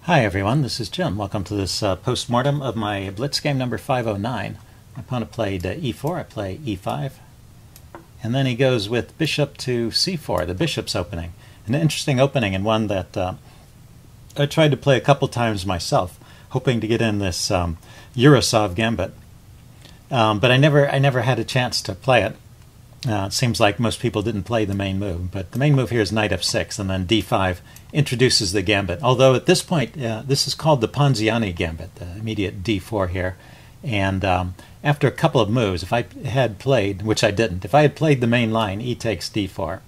Hi everyone, this is Jim. Welcome to this post-mortem of my Blitz game number 509. My opponent played e4, I play e5, and then he goes with bishop to c4, the bishop's opening. An interesting opening, and one that I tried to play a couple times myself, hoping to get in this Urusov gambit. But I never had a chance to play it. It seems like most people didn't play the main move, but the main move here is knight f6, and then d5 introduces the gambit. Although at this point, this is called the Ponziani gambit, the immediate d4 here. And after a couple of moves, if I had played, which I didn't, if I had played the main line, e takes d4,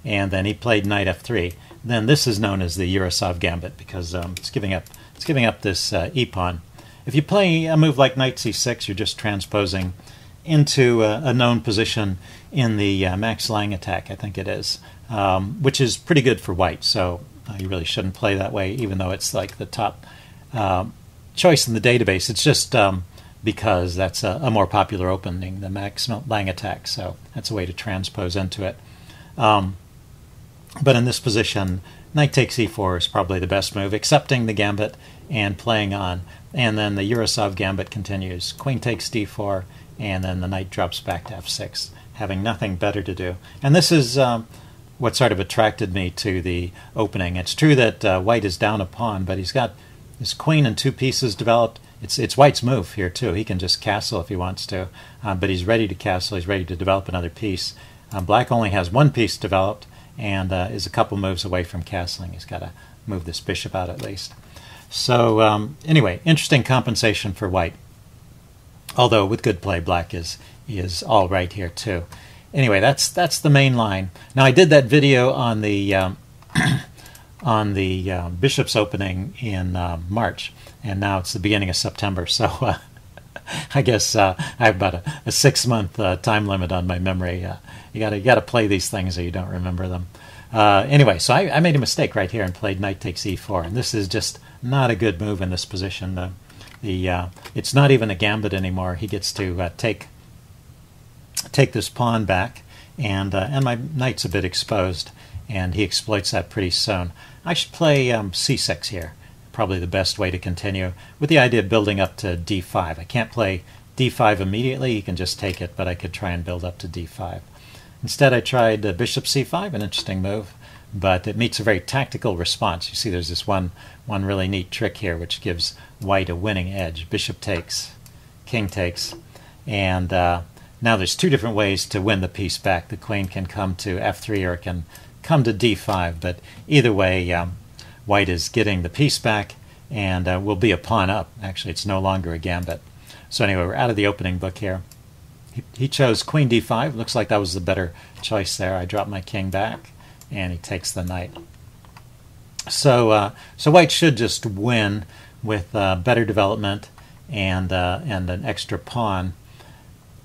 and then he played knight f3, then this is known as the Urusov gambit because it's giving up this e-pawn. If you play a move like knight c6, you're just transposing into a known position in the Max Lang attack, I think it is, which is pretty good for white, so you really shouldn't play that way, even though it's like the top choice in the database. It's just because that's a more popular opening, the Max Lang attack, so that's a way to transpose into it. But in this position, knight takes e4 is probably the best move, accepting the gambit and playing on. And then the Urusov gambit continues. Queen takes d4, and then the knight drops back to f6, having nothing better to do. And this is what sort of attracted me to the opening. It's true that white is down a pawn, but he's got his queen and two pieces developed. It's white's move here, too. He can just castle if he wants to, but he's ready to castle. He's ready to develop another piece. Black only has one piece developed and is a couple moves away from castling. He's got to move this bishop out at least. So anyway, interesting compensation for white. Although with good play, black is all right here too. Anyway, that's the main line. Now I did that video on the bishop's opening in March, and now it's the beginning of September. So I guess I have about a 6-month time limit on my memory. You gotta play these things or you don't remember them. Anyway, so I made a mistake right here and played knight takes e4, and this is just not a good move in this position. It's not even a gambit anymore. He gets to take this pawn back, and my knight's a bit exposed, and he exploits that pretty soon. I should play c6 here, probably the best way to continue, with the idea of building up to d5. I can't play d5 immediately, you can just take it, but I could try and build up to d5. Instead I tried bishop c5, an interesting move, but it meets a very tactical response. You see there's this one really neat trick here which gives white a winning edge. Bishop takes, king takes, and now there's two different ways to win the piece back. The queen can come to f3 or it can come to d5, but either way white is getting the piece back and will be a pawn up. Actually, it's no longer a gambit. So anyway, we're out of the opening book here. He chose queen d5. Looks like that was the better choice there. I dropped my king back, and he takes the knight. So white should just win with better development and an extra pawn,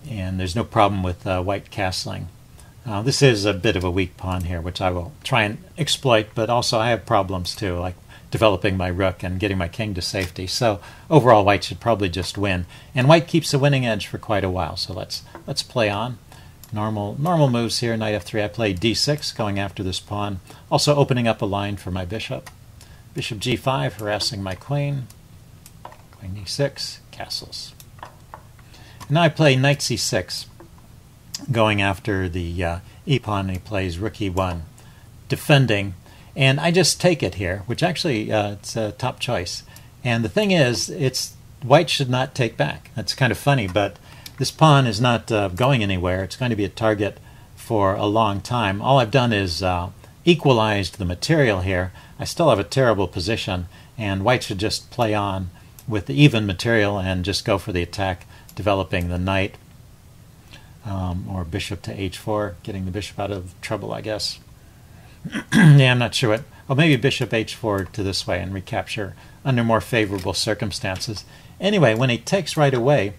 and there's no problem with white castling. This is a bit of a weak pawn here, which I will try and exploit, but also I have problems too, like developing my rook and getting my king to safety. So overall, white should probably just win, and white keeps a winning edge for quite a while. So let's play on. Normal moves here. Knight f3. I play d6, going after this pawn, also opening up a line for my bishop. Bishop g5, harassing my queen. Queen e6, castles. And now I play knight c6, going after the e-pawn, and he plays rook e1, defending. And I just take it here, which actually it's a top choice. And the thing is, white should not take back. That's kind of funny, but this pawn is not going anywhere. It's going to be a target for a long time. All I've done is equalized the material here. I still have a terrible position, and white should just play on with the even material and just go for the attack, developing the knight, or bishop to h4, getting the bishop out of trouble, I guess. Yeah, I'm not sure what. Well, maybe bishop h4 to this way and recapture under more favorable circumstances. Anyway, when he takes right away,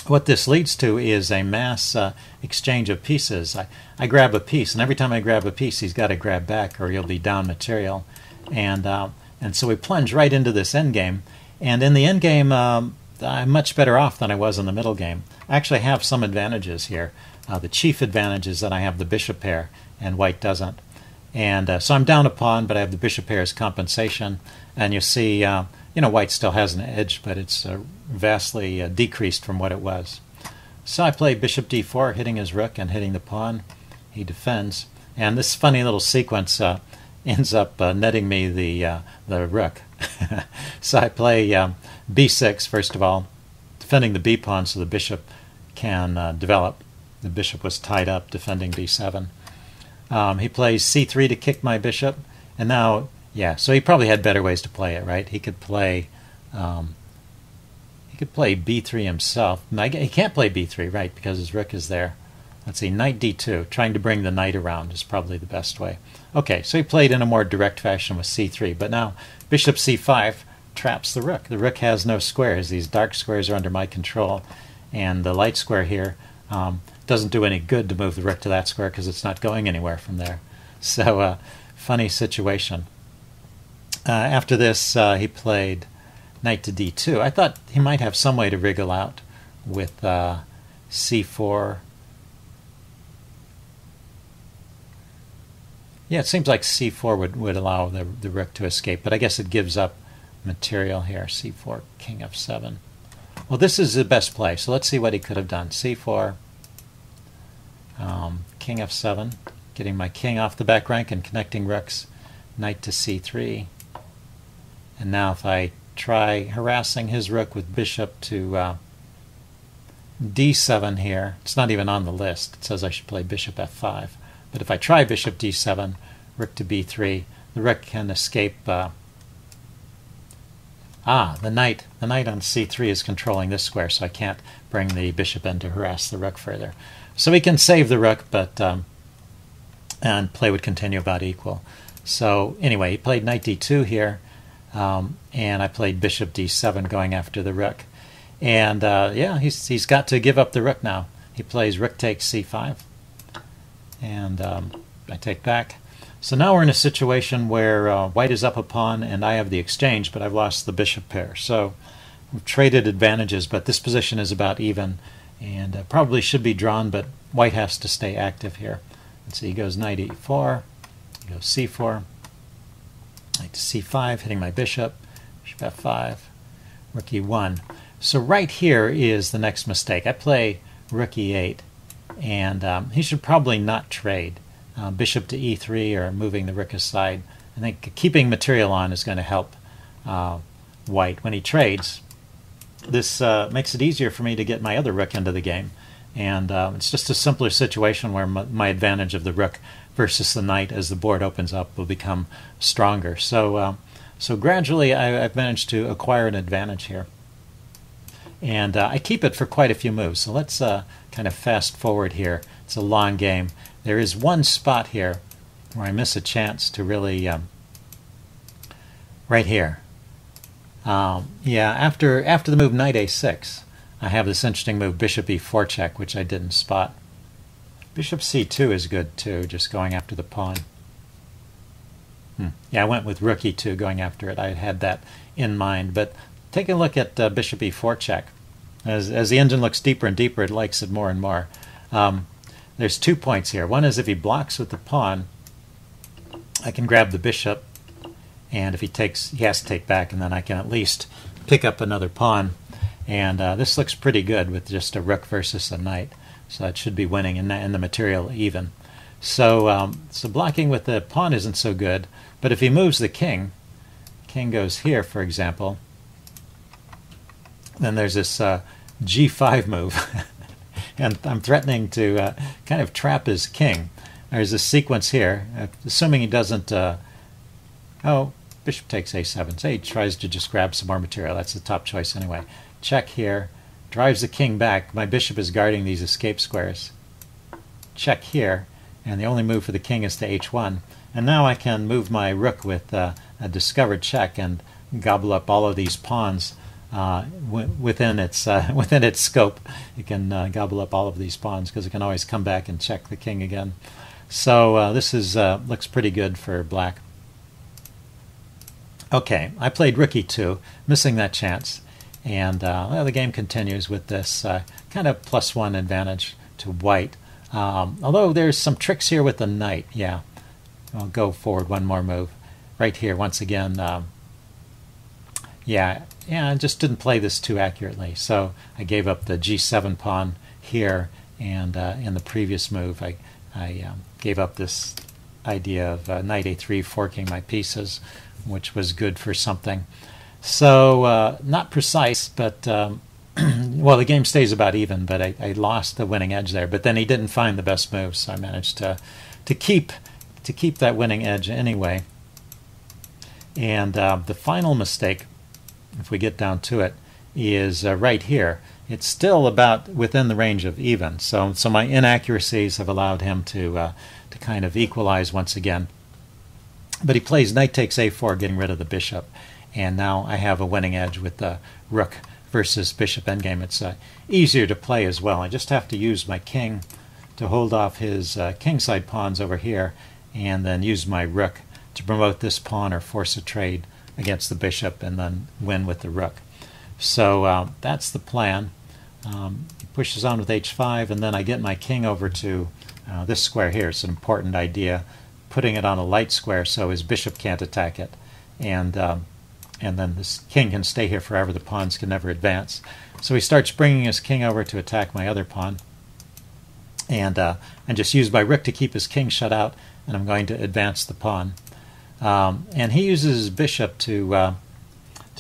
what this leads to is a mass exchange of pieces. I grab a piece, and every time I grab a piece, he's got to grab back, or he'll be down material. And so we plunge right into this endgame. And in the endgame, I'm much better off than I was in the middle game. I actually have some advantages here. The chief advantage is that I have the bishop pair, and white doesn't. And so I'm down a pawn, but I have the bishop pair as compensation. And you see, white still has an edge, but it's vastly decreased from what it was. So I play bishop d4, hitting his rook and hitting the pawn. He defends. And this funny little sequence ends up netting me the rook. So I play b6, first of all, defending the b pawn so the bishop can develop. The bishop was tied up defending b7. He plays c3 to kick my bishop. And now, yeah, so he probably had better ways to play it, right? He could play b3 himself. He can't play b3, right, because his rook is there. Let's see, knight d2. Trying to bring the knight around is probably the best way. Okay, so he played in a more direct fashion with c3, but now bishop c5 traps the rook. The rook has no squares. These dark squares are under my control, and the light square here doesn't do any good to move the rook to that square because it's not going anywhere from there. So, funny situation. After this, he played knight to d2. I thought he might have some way to wriggle out with c4. Yeah, it seems like c4 would allow the rook to escape, but I guess it gives up material here. c4, king f7. Well, this is the best play, so let's see what he could have done. c4, king f7, getting my king off the back rank and connecting rooks. Knight to c3. And now if I try harassing his rook with bishop to d7 here, it's not even on the list. It says I should play bishop f5. But if I try bishop d7, rook to b3, the rook can escape. The knight on c3 is controlling this square, so I can't bring the bishop in to harass the rook further. So he can save the rook, but and play would continue about equal. So anyway, he played knight d2 here, and I played bishop d7 going after the rook. And yeah, he's got to give up the rook now. He plays rook takes c5. And I take back. So now we're in a situation where white is up a pawn and I have the exchange, but I've lost the bishop pair. So we've traded advantages, but this position is about even and probably should be drawn, but white has to stay active here. Let's see, he goes knight e4, he goes c4, knight to c5, hitting my bishop, bishop f5, rook e1. So right here is the next mistake. I play rook e8. And he should probably not trade. Bishop to e3 or moving the rook aside. I think keeping material on is going to help white. When he trades, this makes it easier for me to get my other rook into the game. And it's just a simpler situation where my advantage of the rook versus the knight as the board opens up will become stronger. So, so gradually I've managed to acquire an advantage here. And I keep it for quite a few moves. So let's kind of fast forward here. It's a long game. There is one spot here where I miss a chance to really, right here. Yeah, after the move knight a6, I have this interesting move bishop e4 check, which I didn't spot. Bishop c2 is good too, just going after the pawn. Yeah, I went with rook e2 going after it. I had that in mind, but take a look at bishop e4 check. As the engine looks deeper and deeper, it likes it more and more. There's 2 points here. One is if he blocks with the pawn, I can grab the bishop, and if he takes, he has to take back, and then I can at least pick up another pawn. And this looks pretty good with just a rook versus a knight. So that should be winning in the material even. So, so blocking with the pawn isn't so good, but if he moves the king goes here, for example, then there's this g5 move, and I'm threatening to kind of trap his king. There's this sequence here, assuming he doesn't, oh, bishop takes a7, so he tries to just grab some more material. That's the top choice anyway. Check here, drives the king back. My bishop is guarding these escape squares. Check here, and the only move for the king is to h1. And now I can move my rook with a discovered check and gobble up all of these pawns within its scope. It can gobble up all of these pawns because it can always come back and check the king again. So this is looks pretty good for black. Okay, I played rook e2, missing that chance, and well, the game continues with this kind of +1 advantage to white. Although there's some tricks here with the knight. Yeah, I'll go forward one more move. Right here, once again, yeah, I just didn't play this too accurately. So I gave up the g7 pawn here, and in the previous move I gave up this idea of knight a3 forking my pieces, which was good for something. So not precise, but well, the game stays about even, but I lost the winning edge there. But then he didn't find the best move, so I managed to keep that winning edge anyway. And the final mistake, if we get down to it, is right here. It's still about within the range of even. So my inaccuracies have allowed him to kind of equalize once again. But he plays knight takes a4, getting rid of the bishop. And now I have a winning edge with the rook versus bishop endgame. It's easier to play as well. I just have to use my king to hold off his kingside pawns over here, and then use my rook to promote this pawn or force a trade against the bishop and then win with the rook. So that's the plan. He pushes on with h5, and then I get my king over to this square here. It's an important idea, putting it on a light square so his bishop can't attack it. And then this king can stay here forever. The pawns can never advance. So he starts bringing his king over to attack my other pawn. And just use my rook to keep his king shut out, and I'm going to advance the pawn. And he uses his bishop to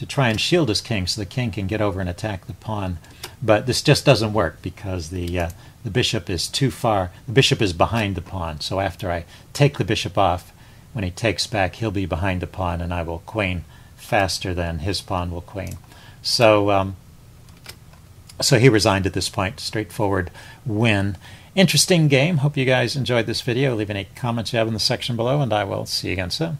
try and shield his king so the king can get over and attack the pawn. But this just doesn't work because the bishop is too far. The bishop is behind the pawn. So after I take the bishop off, when he takes back, he'll be behind the pawn, and I will queen faster than his pawn will queen. So so he resigned at this point. Straightforward win. Interesting game. Hope you guys enjoyed this video. Leave any comments you have in the section below, and I will see you again soon.